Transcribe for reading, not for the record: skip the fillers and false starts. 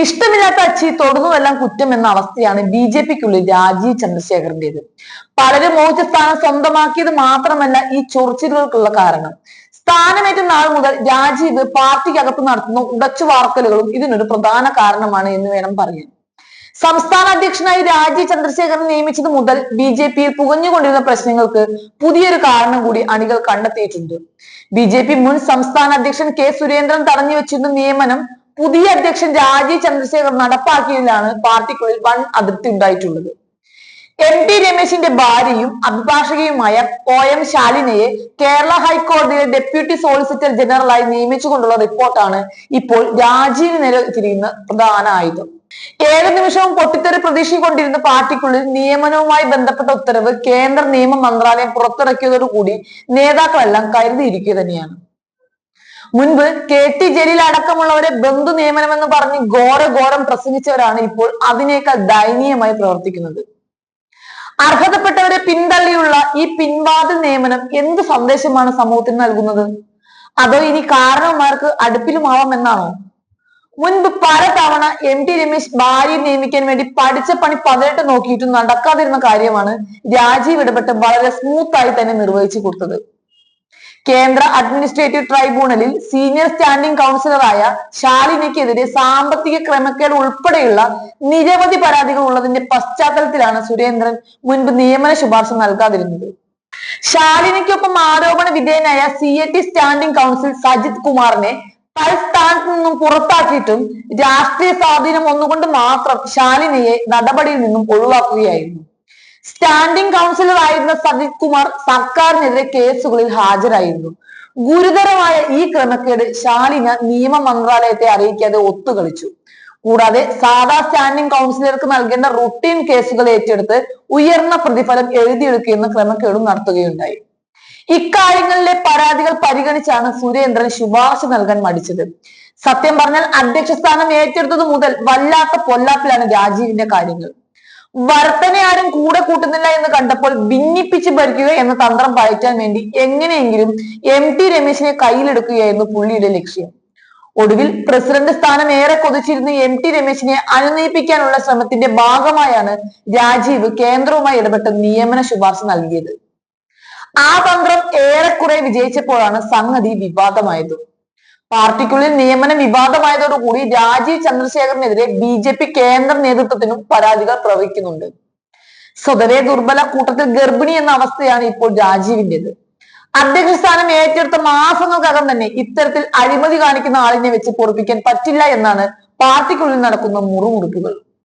ഇഷ്ടമില്ലാത്ത അച്ചി തൊടുന്നതെല്ലാം കുറ്റം എന്ന അവസ്ഥയാണ് BJPക്കുള്ളിൽ രാജീവ് ചന്ദ്രശേഖറിന്റേത്. പലരും മോഹിച്ച സ്ഥാനം സ്വന്തമാക്കിയത് മാത്രമല്ല ഈ ചൊറിച്ചിലുകൾക്കുള്ള കാരണം. സ്ഥാനമേറ്റ നാൾ മുതൽ രാജീവ് പാർട്ടിക്കകത്ത് നടത്തുന്ന ഉടച്ചുവാർക്കലുകളും ഇതിനൊരു പ്രധാന കാരണമാണ് എന്ന് വേണം പറയാൻ. സംസ്ഥാന അധ്യക്ഷനായി രാജീവ് ചന്ദ്രശേഖരനെ നിയമിച്ചത് മുതൽ BJPയിൽ പുകഞ്ഞുകൊണ്ടിരുന്ന പ്രശ്നങ്ങൾക്ക് പുതിയൊരു കാരണം കൂടി അണികൾ കണ്ടെത്തിയിട്ടുണ്ട്. BJP മുൻ സംസ്ഥാന അധ്യക്ഷൻ K സുരേന്ദ്രൻ തടഞ്ഞു വെച്ചിരുന്ന നിയമനം പുതിയ അധ്യക്ഷൻ രാജീവ് ചന്ദ്രശേഖർ നടപ്പാക്കിയതിലാണ് പാർട്ടിക്കുള്ളിൽ വൻ അതിർത്തി ഉണ്ടായിട്ടുള്ളത്. MT രമേശിന്റെ ഭാര്യയും അഭിഭാഷകയുമായ OM ശാലിനയെ കേരള ഹൈക്കോടതിയിലെ ഡെപ്യൂട്ടി സോളിസിറ്റർ ജനറലായി നിയമിച്ചുകൊണ്ടുള്ള റിപ്പോർട്ടാണ് ഇപ്പോൾ രാജീവിന് നേരെ തിരിയുന്ന പ്രധാന ആയുധം. ഏത് നിമിഷവും പൊട്ടിത്തെറി പ്രതീക്ഷിക്കൊണ്ടിരുന്ന പാർട്ടിക്കുള്ളിൽ നിയമനവുമായി ബന്ധപ്പെട്ട ഉത്തരവ് കേന്ദ്ര നിയമ മന്ത്രാലയം പുറത്തിറക്കിയതോടുകൂടി നേതാക്കളെല്ലാം കരുതിയിരിക്കുക തന്നെയാണ്. മുൻപ് KT ജലീൽ അടക്കമുള്ളവരെ ബന്ധു നിയമനമെന്ന് പറഞ്ഞ് ഘോരം പ്രസംഗിച്ചവരാണ് ഇപ്പോൾ അതിനേക്കാൾ ദയനീയമായി പ്രവർത്തിക്കുന്നത്. അർഹതപ്പെട്ടവരെ പിന്തള്ളിയുള്ള ഈ പിൻവാതിൽ നിയമനം എന്ത് സന്ദേശമാണ് സമൂഹത്തിന് നൽകുന്നത്? അതോ ഇനി കാരണവന്മാർക്ക് അടുപ്പിലുമാവാമെന്നാണോ? മുൻപ് പലതവണ MT രമേശ് ഭാര്യയെ നിയമിക്കാൻ വേണ്ടി പഠിച്ച പണി 18 നോക്കിയിട്ടും നടക്കാതിരുന്ന കാര്യമാണ് രാജീവ് ഇടപെട്ട് വളരെ സ്മൂത്തായി തന്നെ നിർവഹിച്ചു കൊടുത്തത്. കേന്ദ്ര അഡ്മിനിസ്ട്രേറ്റീവ് ട്രൈബ്യൂണലിൽ സീനിയർ സ്റ്റാൻഡിംഗ് കൗൺസിലറായ ശാലിനിക്കെതിരെ സാമ്പത്തിക ക്രമക്കേട് ഉൾപ്പെടെയുള്ള നിരവധി പരാതികൾ ഉള്ളതിന്റെ പശ്ചാത്തലത്തിലാണ് സുരേന്ദ്രൻ മുൻപ് നിയമന ശുപാർശ നൽകാതിരുന്നത്. ശാലിനിക്കൊപ്പം ആരോപണ വിധേയനായ CAT സ്റ്റാൻഡിംഗ് കൗൺസിൽ സജിത് കുമാറിനെ തൽസ്ഥാനത്ത് നിന്നും പുറത്താക്കിയിട്ടും രാഷ്ട്രീയ സ്വാധീനം ഒന്നുകൊണ്ട് മാത്രം ശാലിനിയെ നടപടിയിൽ നിന്നും ഒഴിവാക്കുകയായിരുന്നു. സ്റ്റാൻഡിംഗ് കൗൺസിലർ ആയിരുന്ന സജിത് കുമാർ സർക്കാരിനെതിരെ കേസുകളിൽ ഹാജരായിരുന്നു. ഗുരുതരമായ ഈ ക്രമക്കേട് ശാലിന നിയമ മന്ത്രാലയത്തെ അറിയിക്കാതെ ഒത്തുകളിച്ചു. കൂടാതെ സാധാ സ്റ്റാൻഡിംഗ് കൗൺസിലർക്ക് നൽകേണ്ട റുട്ടീൻ കേസുകൾ ഏറ്റെടുത്ത് ഉയർന്ന പ്രതിഫലം എഴുതിയെടുക്കുന്ന ക്രമക്കേടും നടത്തുകയുണ്ടായി. ഇക്കാര്യങ്ങളിലെ പരാതികൾ പരിഗണിച്ചാണ് സുരേന്ദ്രൻ ശുപാർശ നൽകാൻ മടിച്ചത്. സത്യം പറഞ്ഞാൽ അധ്യക്ഷ സ്ഥാനം ഏറ്റെടുത്തത് മുതൽ വല്ലാത്ത പൊല്ലാപ്പിലാണ് രാജീവിന്റെ കാര്യങ്ങൾ. വർത്തനെ ആരും കൂടെ കൂട്ടുന്നില്ല എന്ന് കണ്ടപ്പോൾ ഭിന്നിപ്പിച്ച് ഭരിക്കുക എന്ന തന്ത്രം പയറ്റാൻ വേണ്ടി എങ്ങനെയെങ്കിലും MT രമേശിനെ കയ്യിലെടുക്കുകയായിരുന്നു പുള്ളിയുടെ ലക്ഷ്യം. ഒടുവിൽ പ്രസിഡന്റ് സ്ഥാനം ഏറെ കൊതിച്ചിരുന്ന MT രമേശിനെ അനുനയിപ്പിക്കാനുള്ള ശ്രമത്തിന്റെ ഭാഗമായാണ് രാജീവ് കേന്ദ്രവുമായി ഇടപെട്ട് നിയമന ശുപാർശ നൽകിയത്. ആ തന്ത്രം ഏറെക്കുറെ വിജയിച്ചപ്പോഴാണ് സംഗതി വിവാദമായത്. പാർട്ടിക്കുള്ളിൽ നിയമനം വിവാദമായതോടുകൂടി രാജീവ് ചന്ദ്രശേഖറിനെതിരെ BJP കേന്ദ്ര നേതൃത്വത്തിനും പരാതികൾ പ്രവഹിക്കുന്നുണ്ട്. സ്വതവേ ദുർബല കൂട്ടത്തിൽ ഗർഭിണി എന്ന അവസ്ഥയാണ് ഇപ്പോൾ രാജീവിന്റേത്. അധ്യക്ഷ സ്ഥാനം ഏറ്റെടുത്ത മാസങ്ങൾക്കകം തന്നെ ഇത്തരത്തിൽ അഴിമതി കാണിക്കുന്ന ആളിനെ വെച്ച് പൊറുപ്പിക്കാൻ പറ്റില്ല എന്നാണ് പാർട്ടിക്കുള്ളിൽ നടക്കുന്ന മുറുമുറുപ്പുകൾ.